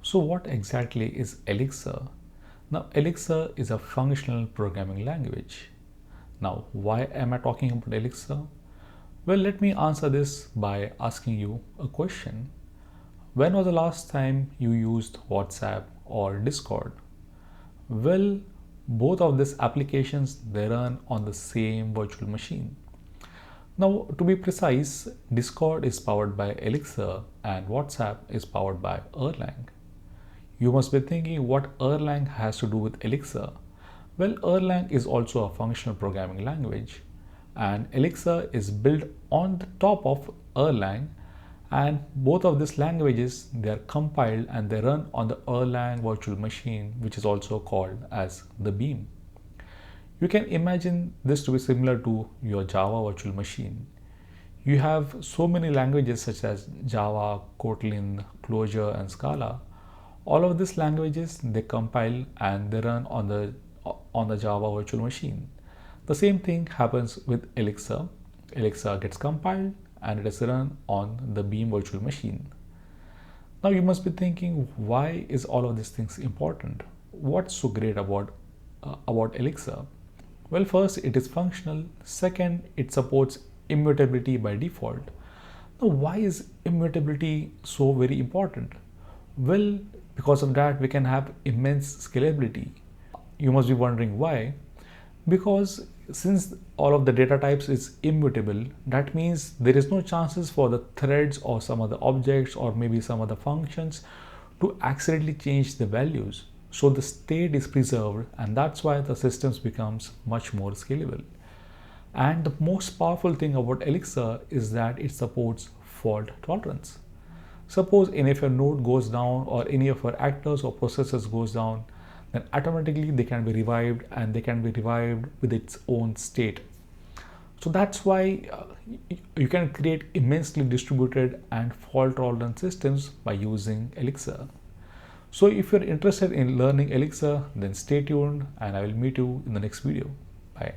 So what exactly is Elixir? Now Elixir is a functional programming language. Now why am I talking about Elixir? Well, let me answer this by asking you a question. When was the last time you used WhatsApp or Discord? Well, both of these applications they run on the same virtual machine. Now, to be precise, Discord is powered by Elixir and WhatsApp is powered by Erlang. You must be thinking what Erlang has to do with Elixir. Well, Erlang is also a functional programming language, and Elixir is built on the top of Erlang, and both of these languages they are compiled and they run on the Erlang virtual machine, which is also called as the Beam. You can imagine this to be similar to your Java virtual machine. You have so many languages such as Java, Kotlin, Clojure, and Scala. All of these languages they compile and they run on the Java virtual machine. The same thing happens with Elixir. Elixir gets compiled and it is run on the Beam virtual machine. Now you must be thinking, why is all of these things important? What's so great about Elixir? Well, first, it is functional. Second, it supports immutability by default. Now, why is immutability so very important? Well, because of that, we can have immense scalability. You must be wondering why. Because since all of the data types is immutable, that means there is no chances for the threads or some other objects or maybe some other functions to accidentally change the values. So the state is preserved, and that's why the systems becomes much more scalable. And the most powerful thing about Elixir is that it supports fault tolerance. Suppose any of your node goes down or any of your actors or processes goes down, then automatically they can be revived, and they can be revived with its own state. So that's why you can create immensely distributed and fault tolerant systems by using Elixir. So if you're interested in learning Elixir, then stay tuned and I will meet you in the next video. Bye.